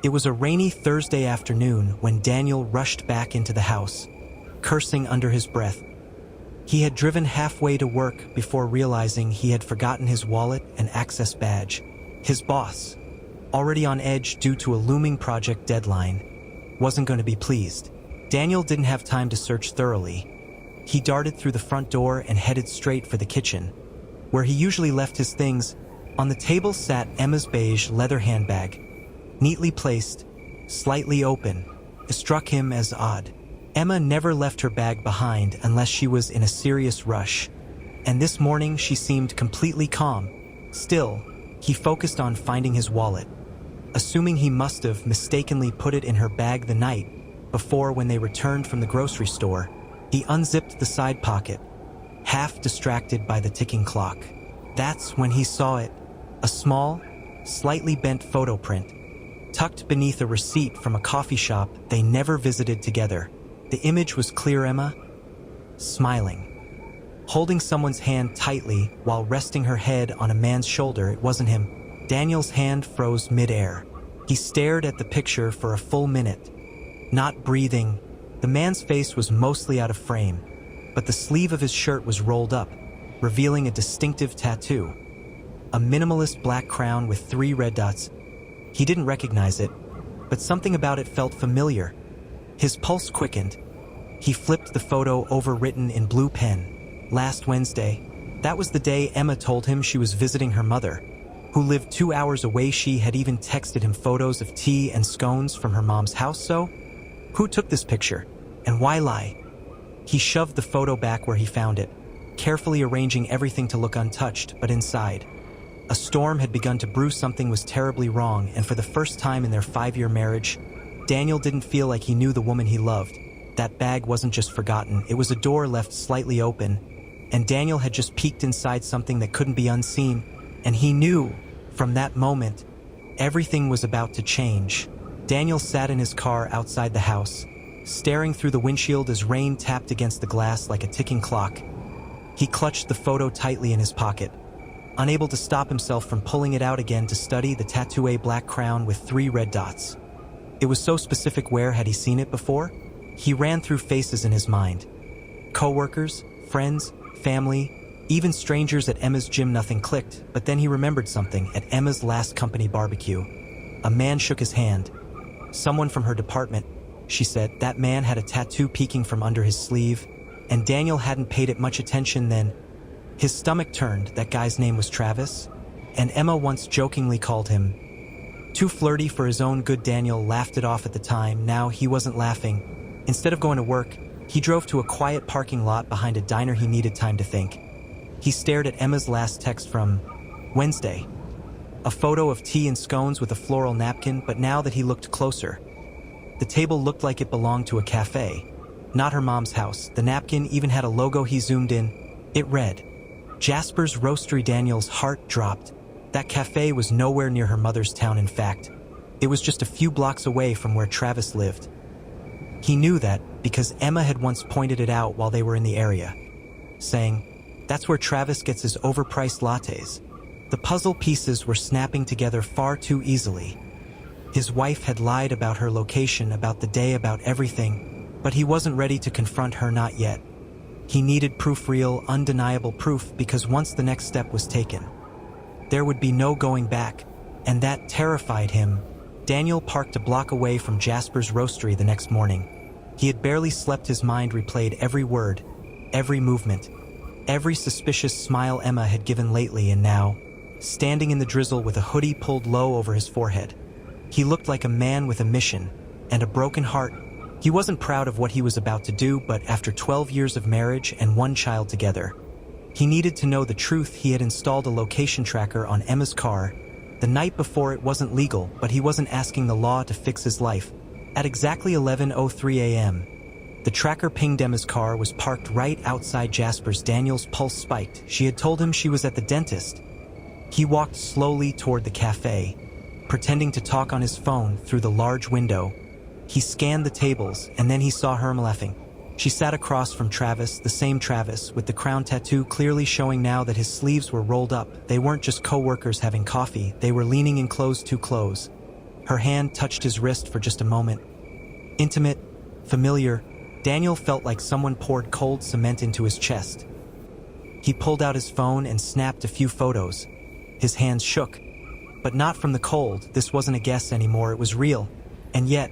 It was a rainy Thursday afternoon when Daniel rushed back into the house, cursing under his breath. He had driven halfway to work before realizing he had forgotten his wallet and access badge. His boss, already on edge due to a looming project deadline, wasn't going to be pleased. Daniel didn't have time to search thoroughly. He darted through the front door and headed straight for the kitchen, where he usually left his things. On the table sat Emma's beige leather handbag, neatly placed, slightly open. It struck him as odd. Emma never left her bag behind unless she was in a serious rush, and this morning she seemed completely calm. Still, he focused on finding his wallet, assuming he must have mistakenly put it in her bag the night before when they returned from the grocery store. He unzipped the side pocket, half distracted by the ticking clock. That's when he saw it, a small, slightly bent photo print, tucked beneath a receipt from a coffee shop they never visited together. The image was clear: Emma, smiling, holding someone's hand tightly while resting her head on a man's shoulder. It wasn't him. Daniel's hand froze mid-air. He stared at the picture for a full minute, not breathing. The man's face was mostly out of frame, but the sleeve of his shirt was rolled up, revealing a distinctive tattoo. A minimalist black crown with 3 red dots. He didn't recognize it, but something about it felt familiar. His pulse quickened. He flipped the photo over, written in blue pen. Last Wednesday. That was the day Emma told him she was visiting her mother, who lived 2 hours away. She had even texted him photos of tea and scones from her mom's house. So, who took this picture? And why lie? He shoved the photo back where he found it, carefully arranging everything to look untouched, but inside, a storm had begun to brew. Something was terribly wrong, and for the first time in their 5-year marriage, Daniel didn't feel like he knew the woman he loved. That bag wasn't just forgotten, it was a door left slightly open, and Daniel had just peeked inside something that couldn't be unseen, and he knew, from that moment, everything was about to change. Daniel sat in his car outside the house, staring through the windshield as rain tapped against the glass like a ticking clock. He clutched the photo tightly in his pocket, unable to stop himself from pulling it out again to study the tattoo: a black crown with 3 red dots. It was so specific. Where had he seen it before? He ran through faces in his mind. Coworkers, friends, family, even strangers at Emma's gym. Nothing clicked, but then he remembered something. At Emma's last company barbecue, a man shook his hand. Someone from her department, she said. That man had a tattoo peeking from under his sleeve, and Daniel hadn't paid it much attention then. His stomach turned. That guy's name was Travis, and Emma once jokingly called him too flirty for his own good. Daniel laughed it off at the time. Now he wasn't laughing. Instead of going to work, he drove to a quiet parking lot behind a diner. He needed time to think. He stared at Emma's last text from Wednesday, a photo of tea and scones with a floral napkin. But now that he looked closer, the table looked like it belonged to a cafe, not her mom's house. The napkin even had a logo. He zoomed in. It read, Jasper's Roastery. Daniel's heart dropped. That cafe was nowhere near her mother's town. In fact, it was just a few blocks away from where Travis lived. He knew that because Emma had once pointed it out while they were in the area, saying, that's where Travis gets his overpriced lattes. The puzzle pieces were snapping together far too easily. His wife had lied about her location, about the day, about everything, but he wasn't ready to confront her, not yet. He needed proof, real, undeniable proof, because once the next step was taken, there would be no going back, and that terrified him. Daniel parked a block away from Jasper's Roastery the next morning. He had barely slept. His mind replayed every word, every movement, every suspicious smile Emma had given lately, and now, standing in the drizzle with a hoodie pulled low over his forehead, he looked like a man with a mission and a broken heart. He wasn't proud of what he was about to do, but after 12 years of marriage and 1 child together, he needed to know the truth. He had installed a location tracker on Emma's car the night before. It wasn't legal, but he wasn't asking the law to fix his life. At exactly 11:03 a.m., the tracker pinged. Emma's car was parked right outside Jasper's. Daniel's pulse spiked. She had told him she was at the dentist. He walked slowly toward the cafe, pretending to talk on his phone through the large window. He scanned the tables, and then he saw her laughing. She sat across from Travis, the same Travis, with the crown tattoo clearly showing now that his sleeves were rolled up. They weren't just co-workers having coffee, they were leaning in close. Her hand touched his wrist for just a moment. Intimate, familiar, Daniel felt like someone poured cold cement into his chest. He pulled out his phone and snapped a few photos. His hands shook. But not from the cold. This wasn't a guess anymore, it was real. And yet,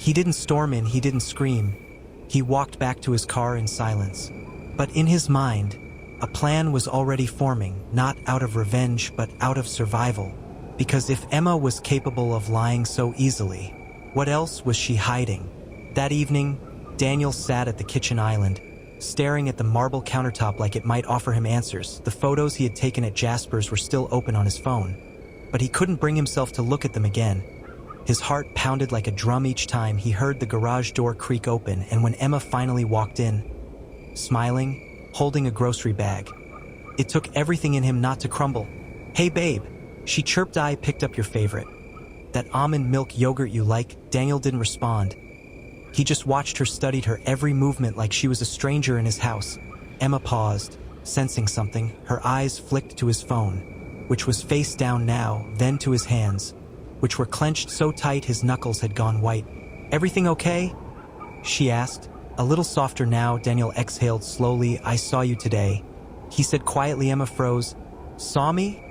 he didn't storm in, he didn't scream. He walked back to his car in silence. But in his mind, a plan was already forming, not out of revenge, but out of survival. Because if Emma was capable of lying so easily, what else was she hiding? That evening, Daniel sat at the kitchen island, staring at the marble countertop like it might offer him answers. The photos he had taken at Jasper's were still open on his phone, but he couldn't bring himself to look at them again. His heart pounded like a drum each time he heard the garage door creak open, and when Emma finally walked in, smiling, holding a grocery bag, it took everything in him not to crumble. "Hey babe," she chirped. "I picked up your favorite. That almond milk yogurt you like." Daniel didn't respond. He just watched her, studied her every movement like she was a stranger in his house. Emma paused, sensing something. Her eyes flicked to his phone, which was face down now, then to his hands, which were clenched so tight his knuckles had gone white. "Everything okay?" she asked. A little softer now, Daniel exhaled slowly. "I saw you today," he said quietly. Emma froze. "Saw me?"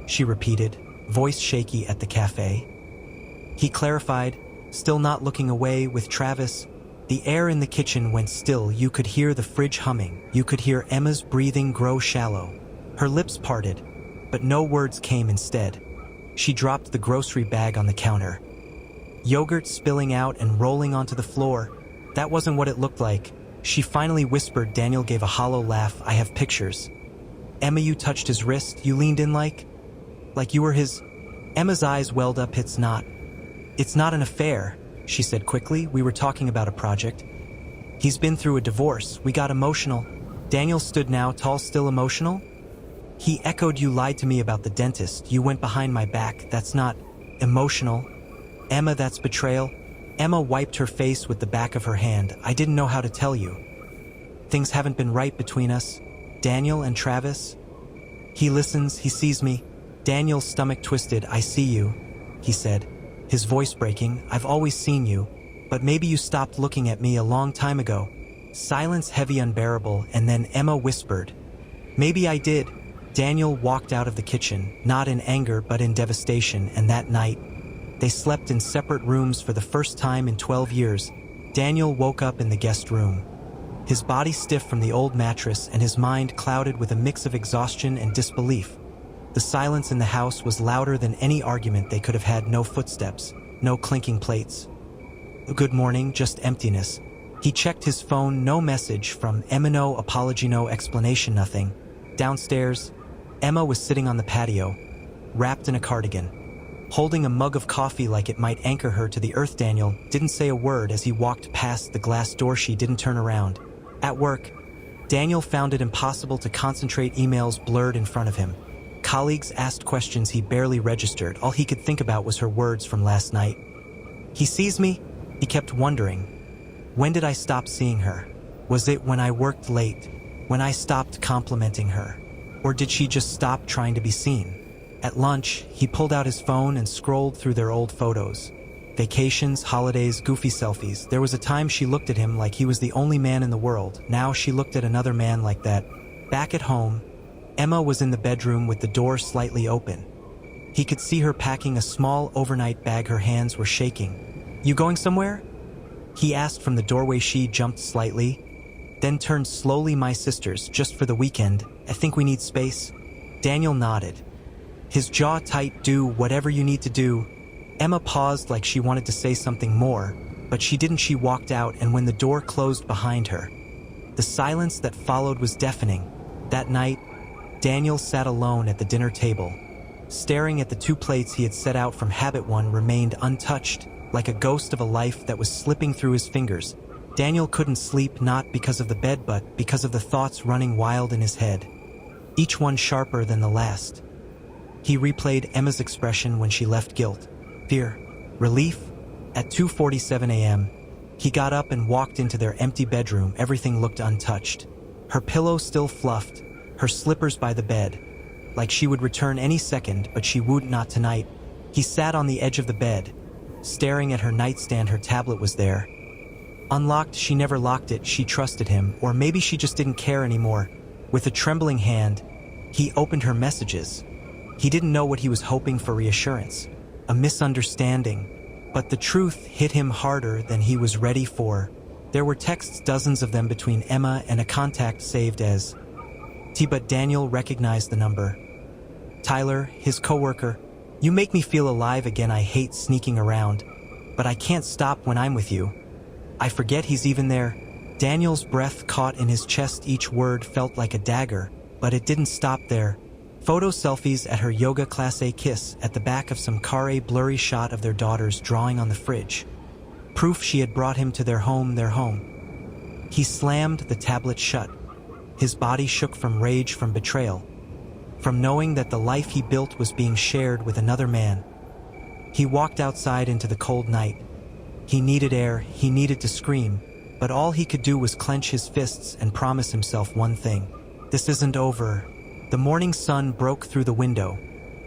she repeated, voice shaky. "At the cafe," he clarified, still not looking away. "With Travis." The air in the kitchen went still. You could hear the fridge humming. You could hear Emma's breathing grow shallow. Her lips parted, but no words came. Instead, she dropped the grocery bag on the counter. Yogurt spilling out and rolling onto the floor. That wasn't what it looked like. She finally whispered. Daniel gave a hollow laugh. "I have pictures." "Emma, you touched his wrist. You leaned in like you were his." Emma's eyes welled up. It's not an affair," she said quickly. "We were talking about a project. He's been through a divorce. We got emotional." Daniel stood now tall. "Still emotional?" He echoed. "You lied to me about the dentist. You went behind my back. That's not emotional." "Emma, that's betrayal." Emma wiped her face with the back of her hand. "I didn't know how to tell you. Things haven't been right between us. Daniel and Travis. He listens, he sees me." Daniel's stomach twisted. "I see you," he said, his voice breaking. "I've always seen you, but maybe you stopped looking at me a long time ago." Silence heavy, unbearable, and then Emma whispered, "Maybe I did." Daniel walked out of the kitchen, not in anger but in devastation, and that night, they slept in separate rooms for the first time in 12 years. Daniel woke up in the guest room, his body stiff from the old mattress and his mind clouded with a mix of exhaustion and disbelief. The silence in the house was louder than any argument they could have had. No footsteps, no clinking plates. "Good morning," just emptiness. He checked his phone. No message from Emma, no apology, no explanation, nothing. Downstairs, Emma was sitting on the patio, wrapped in a cardigan, holding a mug of coffee like it might anchor her to the earth. Daniel didn't say a word as he walked past the glass door. She didn't turn around. At work, Daniel found it impossible to concentrate. Emails blurred in front of him. Colleagues asked questions he barely registered. All he could think about was her words from last night. "He sees me?" He kept wondering. When did I stop seeing her? Was it when I worked late? When I stopped complimenting her? Or did she just stop trying to be seen? At lunch, he pulled out his phone and scrolled through their old photos. Vacations, holidays, goofy selfies. There was a time she looked at him like he was the only man in the world. Now she looked at another man like that. Back at home, Emma was in the bedroom with the door slightly open. He could see her packing a small overnight bag. Her hands were shaking. "You going somewhere?" he asked from the doorway. She jumped slightly, then turned slowly. "My sister's, just for the weekend. I think we need space." Daniel nodded, his jaw tight. "Do whatever you need to do." Emma paused like she wanted to say something more, but she didn't. She walked out, and when the door closed behind her, the silence that followed was deafening. That night, Daniel sat alone at the dinner table, staring at the two plates he had set out from habit. One remained untouched, like a ghost of a life that was slipping through his fingers. Daniel couldn't sleep, not because of the bed but because of the thoughts running wild in his head, each one sharper than the last. He replayed Emma's expression when she left. Guilt, fear, relief. At 2:47 a.m., he got up and walked into their empty bedroom. Everything looked untouched. Her pillow still fluffed, her slippers by the bed, like she would return any second, but she would not tonight. He sat on the edge of the bed, staring at her nightstand. Her tablet was there. Unlocked, she never locked it. She trusted him, or maybe she just didn't care anymore. With a trembling hand, he opened her messages. He didn't know what he was hoping for: reassurance, a misunderstanding. But the truth hit him harder than he was ready for. There were texts, dozens of them, between Emma and a contact saved as T. But Daniel recognized the number. Tyler, his coworker. "You make me feel alive again. I hate sneaking around, but I can't stop when I'm with you. I forget he's even there." Daniel's breath caught in his chest. Each word felt like a dagger, but it didn't stop there. Photo selfies at her yoga class, a kiss at the back of some car, a blurry shot of their daughter's drawing on the fridge. Proof she had brought him to their home. He slammed the tablet shut. His body shook from rage, from betrayal, from knowing that the life he built was being shared with another man. He walked outside into the cold night. He needed air, he needed to scream, but all he could do was clench his fists and promise himself one thing: this isn't over. The morning sun broke through the window,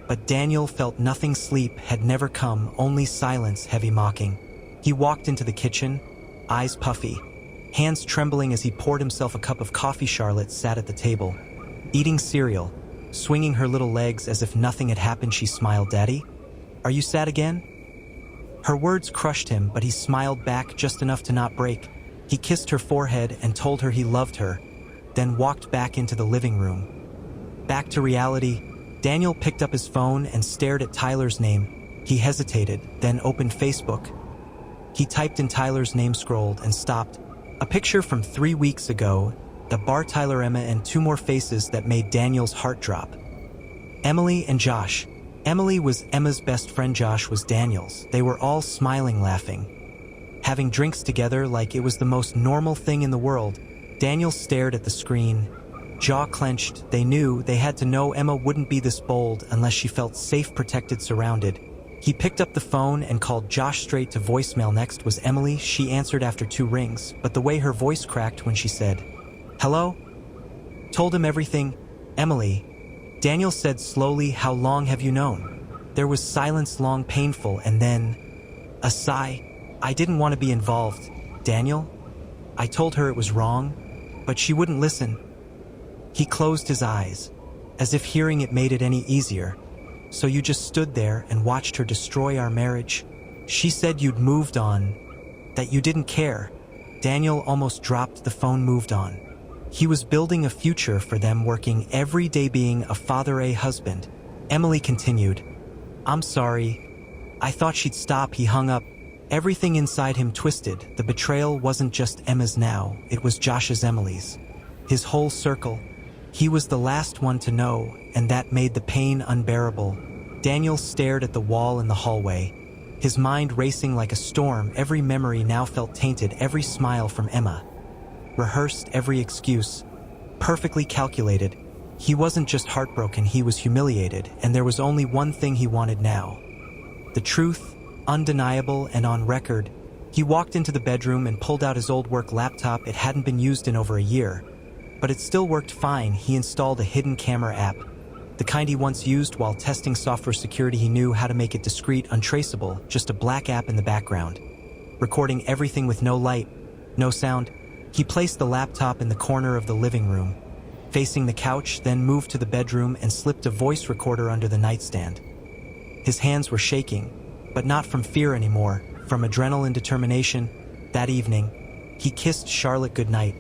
but Daniel felt nothing. Sleep had never come, only silence, heavy mocking. He walked into the kitchen, eyes puffy, hands trembling as he poured himself a cup of coffee. Charlotte sat at the table, eating cereal, swinging her little legs as if nothing had happened. She smiled. "Daddy, are you sad again?" Her words crushed him, but he smiled back just enough to not break. He kissed her forehead and told her he loved her, then walked back into the living room. Back to reality, Daniel picked up his phone and stared at Tyler's name. He hesitated, then opened Facebook. He typed in Tyler's name, scrolled, and stopped. A picture from 3 weeks ago, the bar, Tyler, Emma, and 2 more faces that made Daniel's heart drop. Emily and Josh. Emily was Emma's best friend, Josh was Daniel's. They were all smiling, laughing, having drinks together like it was the most normal thing in the world. Daniel stared at the screen, jaw clenched. They knew, they had to know, Emma wouldn't be this bold unless she felt safe, protected, surrounded. He picked up the phone and called Josh straight to voicemail. Next was Emily. She answered after 2 rings, but the way her voice cracked when she said, "Hello?" told him everything. "Emily," Daniel said slowly, "how long have you known?" There was silence, long, painful, and then a sigh. "I didn't want to be involved, Daniel. I told her it was wrong, but she wouldn't listen." He closed his eyes, as if hearing it made it any easier. "So you just stood there and watched her destroy our marriage? She said you'd moved on, that you didn't care." Daniel almost dropped the phone. Moved on. He was building a future for them, working every day, being a father, a husband. Emily continued, "I'm sorry. I thought she'd stop." He hung up. Everything inside him twisted. The betrayal wasn't just Emma's now, it was Josh's, Emily's. His whole circle. He was the last one to know, and that made the pain unbearable. Daniel stared at the wall in the hallway, his mind racing like a storm. Every memory now felt tainted, every smile from Emma, rehearsed, every excuse, perfectly calculated. He wasn't just heartbroken, he was humiliated, and there was only one thing he wanted now. The truth, undeniable and on record. He walked into the bedroom and pulled out his old work laptop. It hadn't been used in over a year, but it still worked fine. He installed a hidden camera app, the kind he once used while testing software security. He knew how to make it discreet, untraceable, just a black app in the background, recording everything with no light, no sound. He placed the laptop in the corner of the living room, facing the couch, then moved to the bedroom and slipped a voice recorder under the nightstand. His hands were shaking, but not from fear anymore, from adrenaline, determination. That evening, he kissed Charlotte goodnight,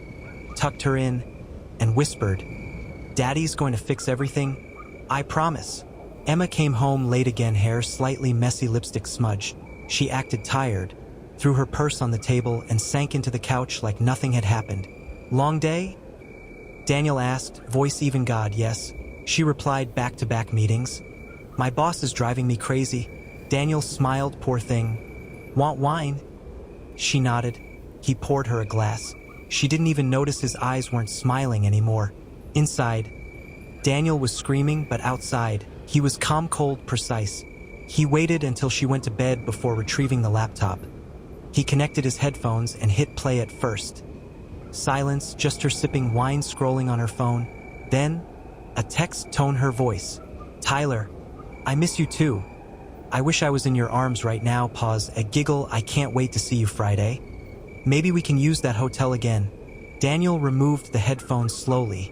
tucked her in, and whispered, "Daddy's going to fix everything. I promise." Emma came home late again, hair slightly messy, lipstick smudged. She acted tired, threw her purse on the table, and sank into the couch like nothing had happened. "Long day?" Daniel asked, voice even. "God, yes." She replied, "Back-to-back meetings. My boss is driving me crazy." Daniel smiled, "Poor thing. Want wine?" She nodded. He poured her a glass. She didn't even notice his eyes weren't smiling anymore. Inside, Daniel was screaming, but outside, he was calm, cold, precise. He waited until she went to bed before retrieving the laptop. He connected his headphones and hit play. At first, silence, just her sipping wine, scrolling on her phone. Then, a text, tone, her voice. "Tyler, I miss you too. I wish I was in your arms right now. Pause. A giggle. I can't wait to see you Friday. Maybe we can use that hotel again. Daniel removed the headphones slowly.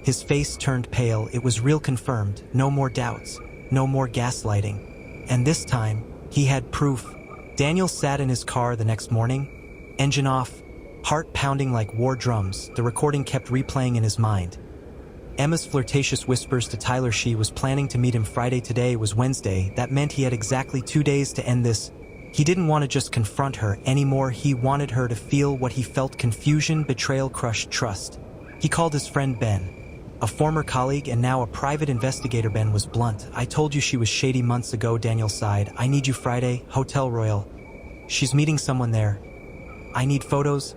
His face turned pale. It was real, confirmed. No more doubts. No more gaslighting. And this time, he had proof. Daniel sat in his car the next morning, engine off, heart pounding like war drums. The recording kept replaying in his mind. Emma's flirtatious whispers to Tyler she was planning to meet him Friday. Today was Wednesday. That meant he had exactly 2 days to end this. He didn't want to just confront her anymore. He wanted her to feel what he felt: confusion, betrayal, crushed trust. He called his friend Ben, a former colleague and now a private investigator. Ben was blunt. I told you she was shady months ago. Daniel sighed. I need you Friday, Hotel Royal. She's meeting someone there. I need photos,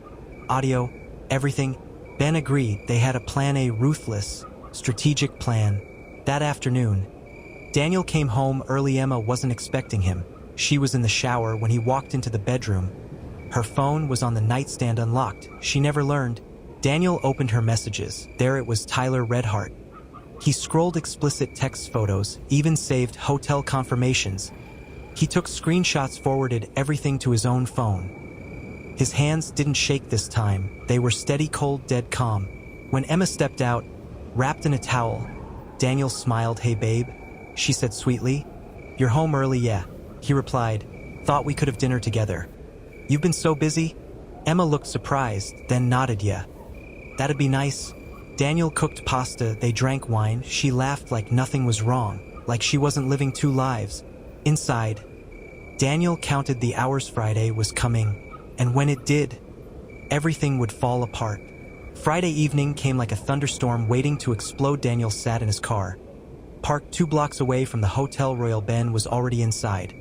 audio, everything. Ben agreed. They had a plan, a ruthless, strategic plan. That afternoon, Daniel came home early. Emma wasn't expecting him. She was in the shower when he walked into the bedroom. Her phone was on the nightstand unlocked. She never learned. Daniel opened her messages. There it was, Tyler Redheart. He scrolled explicit text photos, even saved hotel confirmations. He took screenshots, forwarded everything to his own phone. His hands didn't shake this time. They were steady, cold, dead calm. When Emma stepped out, wrapped in a towel, Daniel smiled. Hey babe, she said sweetly. You're home early? Yeah, he replied. Thought we could have dinner together. You've been so busy? Emma looked surprised, then nodded. Yeah, that'd be nice. Daniel cooked pasta. They drank wine. She laughed like nothing was wrong, like she wasn't living 2 lives. Inside, Daniel counted the hours. Friday was coming, and when it did, everything would fall apart. Friday evening came like a thunderstorm waiting to explode. Daniel sat in his car, parked 2 blocks away from the Hotel Royal. Ben was already inside,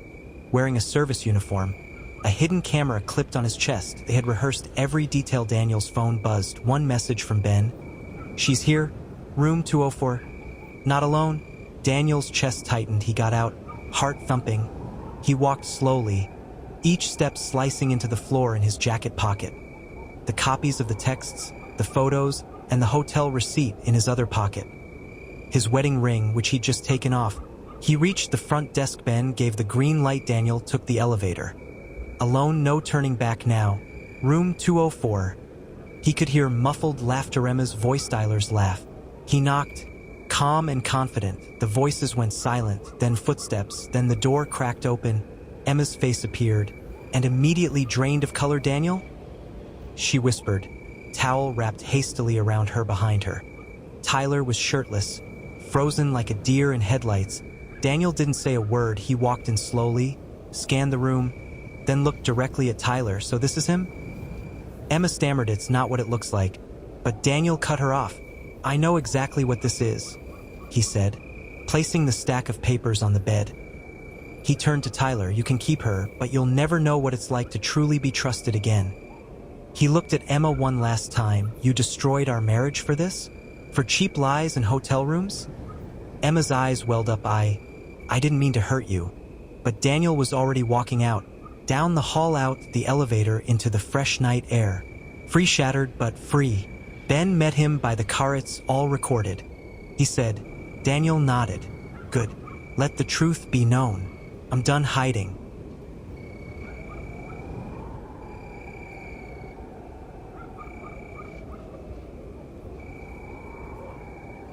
wearing a service uniform, a hidden camera clipped on his chest. They had rehearsed every detail. Daniel's phone buzzed. One message from Ben. She's here, room 204. Not alone? Daniel's chest tightened. He got out, heart thumping. He walked slowly, each step slicing into the floor in his jacket pocket. The copies of the texts, the photos, and the hotel receipt in his other pocket. His wedding ring, which he'd just taken off. He reached the front desk. Ben gave the green light. Daniel took the elevator. Alone, no turning back now. Room 204. He could hear muffled laughter, Emma's voice. Tyler's laugh. He knocked, calm and confident. The voices went silent, then footsteps, then the door cracked open. Emma's face appeared, and immediately drained of color. Daniel? She whispered, towel wrapped hastily around her behind her. Tyler was shirtless, frozen like a deer in headlights. Daniel didn't say a word. He walked in slowly, scanned the room, then looked directly at Tyler. So this is him? Emma stammered. It's not what it looks like. But Daniel cut her off. I know exactly what this is, he said, placing the stack of papers on the bed. He turned to Tyler. You can keep her, but you'll never know what it's like to truly be trusted again. He looked at Emma one last time. You destroyed our marriage for this? For cheap lies and hotel rooms? Emma's eyes welled up. I didn't mean to hurt you. But Daniel was already walking out, down the hall, out the elevator, into the fresh night air. Free, shattered, but free. Ben met him by the car. It's all recorded, he said. Daniel nodded. Good. Let the truth be known. I'm done hiding.